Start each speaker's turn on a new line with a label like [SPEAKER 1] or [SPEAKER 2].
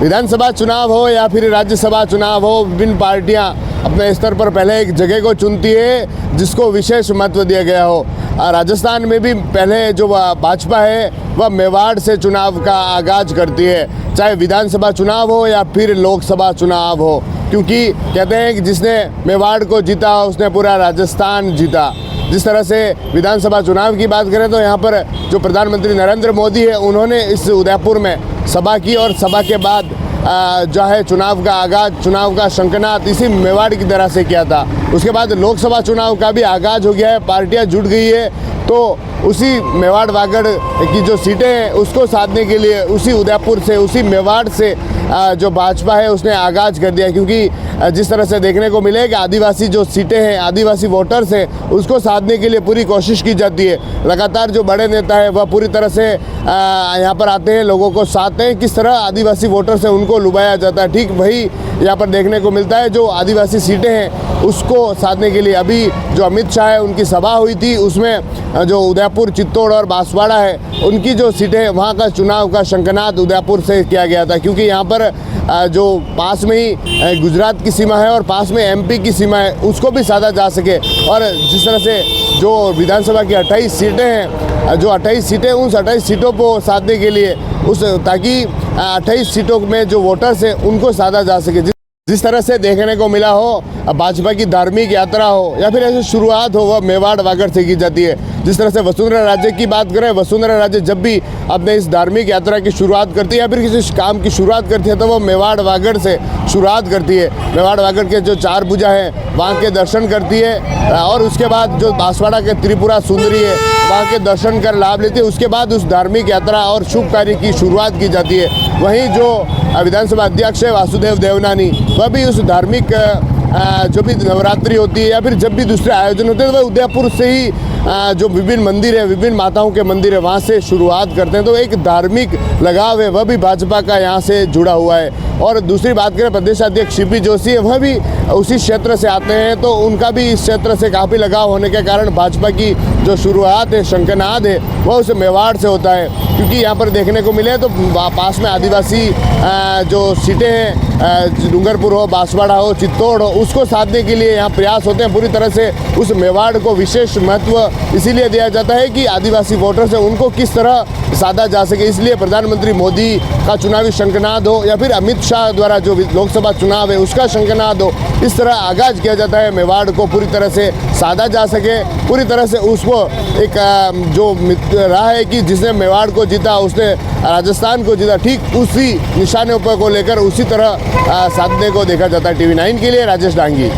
[SPEAKER 1] विधानसभा चुनाव हो या फिर राज्यसभा चुनाव हो, विभिन्न पार्टियां अपने स्तर पर पहले एक जगह को चुनती है जिसको विशेष महत्व दिया गया हो। राजस्थान में भी पहले जो भाजपा है वह मेवाड़ से चुनाव का आगाज करती है, चाहे विधानसभा चुनाव हो या फिर लोकसभा चुनाव हो, क्योंकि कहते हैं कि जिसने मेवाड़ को जीता उसने पूरा राजस्थान जीता। जिस तरह से विधानसभा चुनाव की बात करें तो यहाँ पर जो प्रधानमंत्री नरेंद्र मोदी है उन्होंने इस उदयपुर में सभा की और सभा के बाद जो है चुनाव का आगाज, चुनाव का शंखनाद इसी मेवाड़ की तरह से किया था। उसके बाद लोकसभा चुनाव का भी आगाज हो गया है, पार्टियां जुट गई है, तो उसी मेवाड़ वागड़ की जो सीटें हैं उसको साधने के लिए उसी उदयपुर से, उसी मेवाड़ से जो भाजपा है उसने आगाज कर दिया। क्योंकि जिस तरह से देखने को मिले कि आदिवासी जो सीटें हैं, आदिवासी वोटर्स हैं, उसको साधने के लिए पूरी कोशिश की जाती है। लगातार जो बड़े नेता है वह पूरी तरह से यहाँ पर आते हैं, लोगों को साधते हैं। किस तरह आदिवासी वोटर्स हैं उनको लुभाया जाता है, ठीक वही यहाँ पर देखने को मिलता है। जो आदिवासी सीटें हैं उसको साधने के लिए अभी जो अमित शाह है उनकी सभा हुई थी, उसमें जो उदयपुर, चित्तौड़ और बांसवाड़ा है उनकी जो सीटें हैं वहाँ का चुनाव का शंखनाद उदयपुर से किया गया था। क्योंकि यहाँ पर जो पास में ही गुजरात की सीमा है और पास में एमपी की सीमा है उसको भी साधा जा सके। और जिस तरह से जो विधानसभा की 28 सीटें हैं, जो 28 सीटें, उन 28 सीटों को साधने के लिए ताकि 28 सीटों में जो वोटर्स हैं उनको साधा जा सके। जिस तरह से देखने को मिला हो भाजपा की धार्मिक यात्रा हो या फिर ऐसी शुरुआत हो, वह मेवाड़ वागड़ से की जाती है। जिस तरह से वसुंधरा राजे की बात करें, वसुंधरा राजे जब भी अपने इस धार्मिक यात्रा की शुरुआत करती है या फिर किसी काम की शुरुआत करती है तो वह मेवाड़ वागड़ से शुरुआत करती है। मेवाड़ वागड़ के जो 4 भुजा है वहाँ के दर्शन करती है और उसके बाद जो बांसवाड़ा के त्रिपुरा सुंदरी है वहाँ के दर्शन कर लाभ लेती है। उसके बाद उस धार्मिक यात्रा और शुभ कार्य की शुरुआत की जाती है। वहीं जो विधानसभा अध्यक्ष है वासुदेव देवनानी, वह भी उस धार्मिक जो भी नवरात्रि होती है या फिर जब भी दूसरे आयोजन होते हैं तो वह उदयपुर से ही जो विभिन्न मंदिर है, विभिन्न माताओं के मंदिर है, वहाँ से शुरुआत करते हैं। तो एक धार्मिक लगाव है वह भी भाजपा का यहाँ से जुड़ा हुआ है। और दूसरी बात करें, प्रदेश अध्यक्ष सीपी जोशी है, वह भी उसी क्षेत्र से आते हैं, तो उनका भी इस क्षेत्र से काफ़ी लगाव होने के कारण भाजपा की जो शुरुआत है, शंखनाद है, वह उस मेवाड़ से होता है। क्योंकि यहाँ पर देखने को मिले तो पास में आदिवासी जो सीटें हैं, डूंगरपुर हो, बांसवाड़ा हो, चित्तौड़ हो, उसको साधने के लिए यहाँ प्रयास होते हैं। पूरी तरह से उस मेवाड़ को विशेष महत्व इसीलिए दिया जाता है कि आदिवासी वोटर्स हैं उनको किस तरह साधा जा सके। इसलिए प्रधानमंत्री मोदी का चुनावी शंखनाद हो या फिर अमित शाह द्वारा जो लोकसभा चुनाव है उसका शंखनाद हो, इस तरह आगाज किया जाता है। मेवाड़ को पूरी तरह से साधा जा सके, पूरी तरह से उसको एक जो रहा है कि जिसने मेवाड़ को जीता उसने राजस्थान को जीता, ठीक उसी निशाने पर को लेकर उसी तरह साधने को देखा जाता है। TV9 के लिए राजेश डांगी।